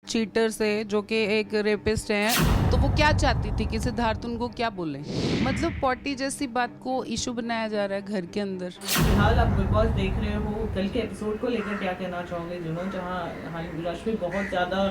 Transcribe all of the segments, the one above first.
Cheater से, जो कि एक रेपिस्ट हैं, तो वो क्या चाहती थी कि सिद्धार्थ उनको क्या बोले? मतलब पॉटी जैसी बात को इशू बनाया जा रहा है घर के अंदर। फिलहाल आप बिग बॉस देख रहे हो, कल के एपिसोड को लेकर क्या कहना चाहोगे जुनून, जहाँ रश्मि बहुत ज़्यादा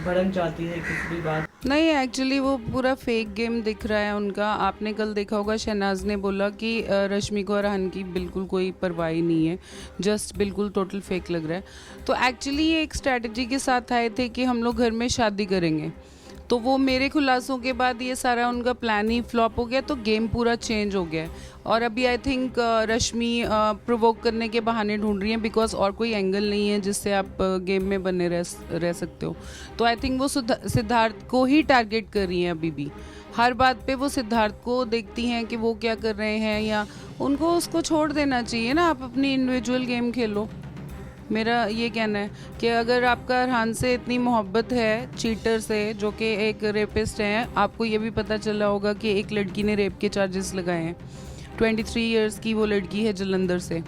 भड़क जाती है किसी भी बात। नहीं, एक्चुअली वो पूरा फेक गेम दिख रहा है उनका। आपने कल देखा होगा, शहनाज ने बोला कि रश्मि को और अरहान की बिल्कुल कोई परवाह ही नहीं है, जस्ट बिल्कुल टोटल फेक लग रहा है। तो एक्चुअली ये एक स्ट्रैटेजी के साथ आए थे कि हम लोग घर में शादी करेंगे, तो वो मेरे खुलासों के बाद ये सारा उनका प्लान ही फ्लॉप हो गया, तो गेम पूरा चेंज हो गया। और अभी आई थिंक रश्मि प्रोवोक करने के बहाने ढूंढ रही हैं, बिकॉज और कोई एंगल नहीं है जिससे आप गेम में बने रह सकते हो। तो आई थिंक वो सिद्धार्थ को ही टारगेट कर रही हैं अभी भी। हर बात पे वो सिद्धार्थ को देखती हैं कि वो क्या कर रहे हैं, या उनको उसको छोड़ देना चाहिए ना, आप अपनी इंडिविजुअल गेम खेलो। मेरा ये कहना है कि अगर आपका अरहान से इतनी मोहब्बत है, चीटर से, जो कि एक रेपिस्ट हैं, आपको ये भी पता चला होगा कि एक लड़की ने रेप के चार्जेस लगाए हैं। 23 इयर्स की वो लड़की है जलंधर से,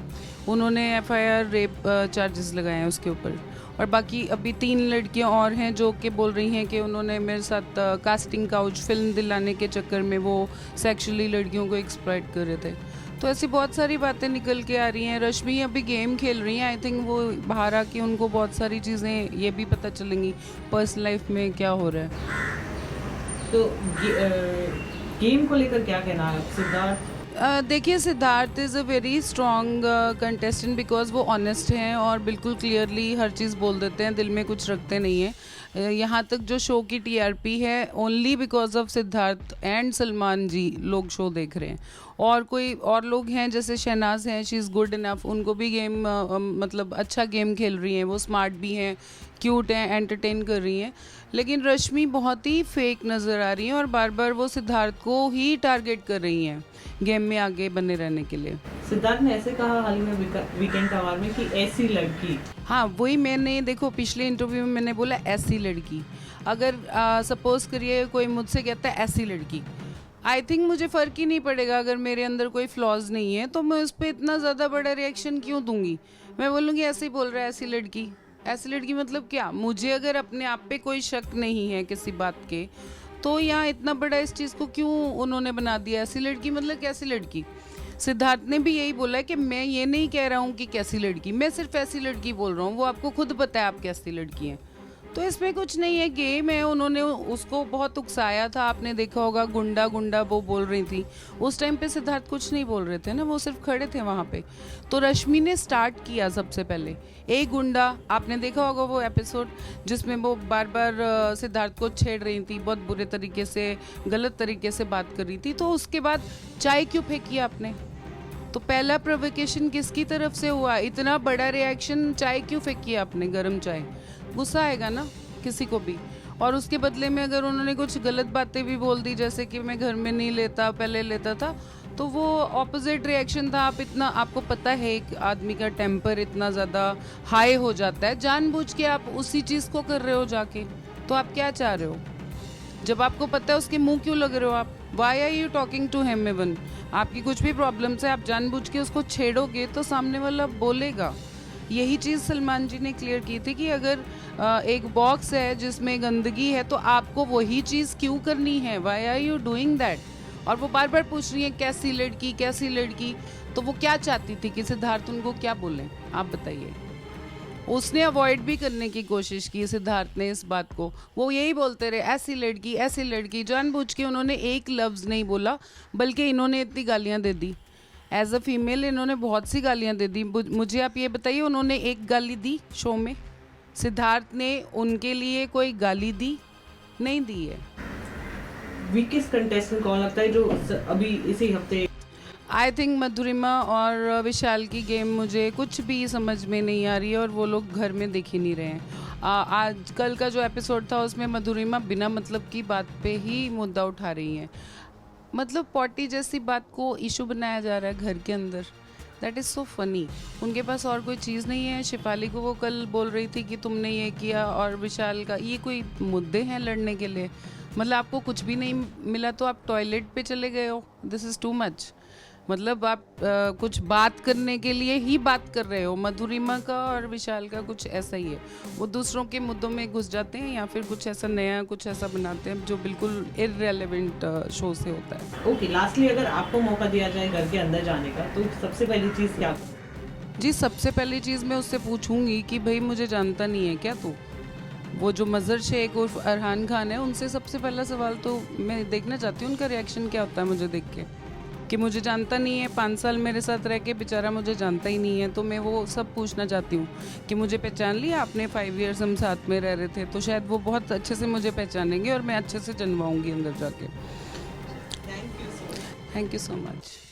उन्होंने एफआईआर रेप चार्जेस लगाए हैं उसके ऊपर। और बाकी अभी 3 लड़कियां और हैं जो कि बोल रही हैं कि उन्होंने मेरे साथ कास्टिंग काउच फिल्म दिलाने के चक्कर में वो सेक्सुअली लड़कियों को एक्सप्लॉइट कर रहे थे। तो ऐसी बहुत सारी बातें निकल के आ रही हैं। रश्मि अभी गेम खेल रही हैं, आई थिंक वो बाहर आके उनको बहुत सारी चीज़ें ये भी पता चलेंगी पर्सनल लाइफ में क्या हो रहा है। तो गेम को लेकर क्या कहना है सिद्धार्थ? देखिए, Siddharth is a very strong contestant, because वो ऑनेस्ट हैं और बिल्कुल क्लियरली हर चीज़ बोल देते हैं, दिल में कुछ रखते नहीं हैं। यहाँ तक जो शो की टीआरपी है, only because of Siddharth and Salman ji लोग शो देख रहे हैं। और कोई और लोग हैं जैसे शहनाज हैं, शी इज़ गुड इनफ, उनको भी गेम मतलब अच्छा गेम खेल रही हैं, वो स्मार्ट भी हैं, क्यूट हैं, एंटरटेन कर रही हैं। लेकिन रश्मि बहुत ही फेक नज़र आ रही हैं और बार बार वो सिद्धार्थ को ही टारगेट कर रही हैं गेम में आगे बने रहने के लिए। सिद्धार्थ ने ऐसे कहा हाल ही में वीकेंड कवार में कि ऐसी लड़की। हाँ, वही मैंने देखो पिछले इंटरव्यू में मैंने बोला ऐसी लड़की। अगर सपोज करिए कोई मुझसे कहता है ऐसी लड़की, आई थिंक मुझे फ़र्क ही नहीं पड़ेगा। अगर मेरे अंदर कोई फ्लॉज नहीं है तो मैं उस पर इतना ज़्यादा बड़ा रिएक्शन क्यों दूंगी? मैं बोलूँगी ऐसे ही बोल रहा है ऐसी लड़की। ऐसी लड़की मतलब क्या? मुझे अगर अपने आप पे कोई शक नहीं है किसी बात के, तो यहाँ इतना बड़ा इस चीज़ को क्यों उन्होंने बना दिया? ऐसी लड़की मतलब कैसी लड़की? सिद्धार्थ ने भी यही बोला है कि मैं ये नहीं कह रहा हूँ कि कैसी लड़की, मैं सिर्फ ऐसी लड़की बोल रहा हूँ, वो आपको खुद पता है आप कैसी लड़की हैं। तो इसमें कुछ नहीं है, गेम है। उन्होंने उसको बहुत उकसाया था, आपने देखा होगा, गुंडा गुंडा वो बोल रही थी। उस टाइम पे सिद्धार्थ कुछ नहीं बोल रहे थे ना, वो सिर्फ खड़े थे वहाँ पे। तो रश्मि ने स्टार्ट किया सबसे पहले, एक गुंडा, आपने देखा होगा वो एपिसोड जिसमें वो बार बार सिद्धार्थ को छेड़ रही थी, बहुत बुरे तरीके से, गलत तरीके से बात कर रही थी। तो उसके बाद चाय क्यों फेंकी आपने? तो पहला प्रोवोकेशन किसकी तरफ से हुआ? इतना बड़ा रिएक्शन चाय क्यों फेंकी आपने? गर्म चाय, गुस्सा आएगा ना किसी को भी। और उसके बदले में अगर उन्होंने कुछ गलत बातें भी बोल दी, जैसे कि मैं घर में नहीं लेता, पहले लेता था, तो वो ऑपोजिट रिएक्शन था। आप इतना, आपको पता है एक आदमी का टेम्पर इतना ज़्यादा हाई हो जाता है, जानबूझ के आप उसी चीज़ को कर रहे हो जाके। तो आप क्या चाह रहे हो? जब आपको पता है उसके मुंह क्यों लग रहे हो आप? Why are you talking to him? Even आपकी कुछ भी प्रॉब्लम्स है, आप जानबूझ के उसको छेड़ोगे तो सामने वाला बोलेगा। यही चीज़ सलमान जी ने क्लियर की थी कि अगर एक बॉक्स है जिसमें गंदगी है तो आपको वही चीज़ क्यों करनी है? Why are you doing that? और वो बार बार पूछ रही है कैसी लड़की, कैसी लड़की। तो वो क्या चाहती थी कि सिद्धार्थ उनको क्या बोले? आप बताइए। उसने अवॉइड भी करने की कोशिश की सिद्धार्थ ने इस बात को, वो यही बोलते रहे ऐसी लड़की, ऐसी लड़की। जानबूझ के उन्होंने एक लफ्ज़ नहीं बोला, बल्कि इन्होंने इतनी गालियाँ दे दी। एज अ फीमेल इन्होंने बहुत सी गालियाँ दे दी। मुझे आप ये बताइए, उन्होंने एक गाली दी शो में? सिद्धार्थ ने उनके लिए कोई गाली दी? नहीं दी है। वीकेस्ट कंटेस्टेंट कौन लगता है जो अभी इसी हफ्ते? आई थिंक मधुरिमा और विशाल की गेम मुझे कुछ भी समझ में नहीं आ रही है, और वो लोग घर में दिख ही नहीं रहे हैं। आज कल का जो एपिसोड था उसमें मधुरिमा बिना मतलब की बात पे ही मुद्दा उठा रही हैं। मतलब पॉटी जैसी बात को इशू बनाया जा रहा है घर के अंदर। That is so funny. उनके पास और कोई चीज़ नहीं है। शिफाली को वो कल बोल रही थी कि तुमने ये किया, और विशाल का, ये कोई मुद्दे हैं लड़ने के लिए? मतलब आपको कुछ भी नहीं मिला तो आप टॉयलेट पे चले गए हो। This is too much. मतलब आप कुछ बात करने के लिए ही बात कर रहे हो। मधुरिमा का और विशाल का कुछ ऐसा ही है, वो दूसरों के मुद्दों में घुस जाते हैं या फिर कुछ ऐसा नया कुछ ऐसा बनाते हैं जो बिल्कुल इररेलेवेंट शो से होता है। ओके, लास्टली अगर आपको मौका दिया जाए घर के अंदर जाने का, तो सबसे पहली चीज़ क्या? जी, सबसे पहली चीज़ मैं उससे पूछूंगी कि भाई मुझे जानता नहीं है क्या तू? वो जो मज़र शेख उर्फ अरहान खान है, उनसे सबसे पहला सवाल तो मैं देखना चाहती हूँ उनका रिएक्शन क्या होता है मुझे देख के, कि मुझे जानता नहीं है, 5 साल मेरे साथ रह के बेचारा मुझे जानता ही नहीं है। तो मैं वो सब पूछना चाहती हूँ कि मुझे पहचान लिया आपने, 5 इयर्स हम साथ में रह रहे थे, तो शायद वो बहुत अच्छे से मुझे पहचानेंगे और मैं अच्छे से जनवाऊँगी अंदर जाके। Thank you so much.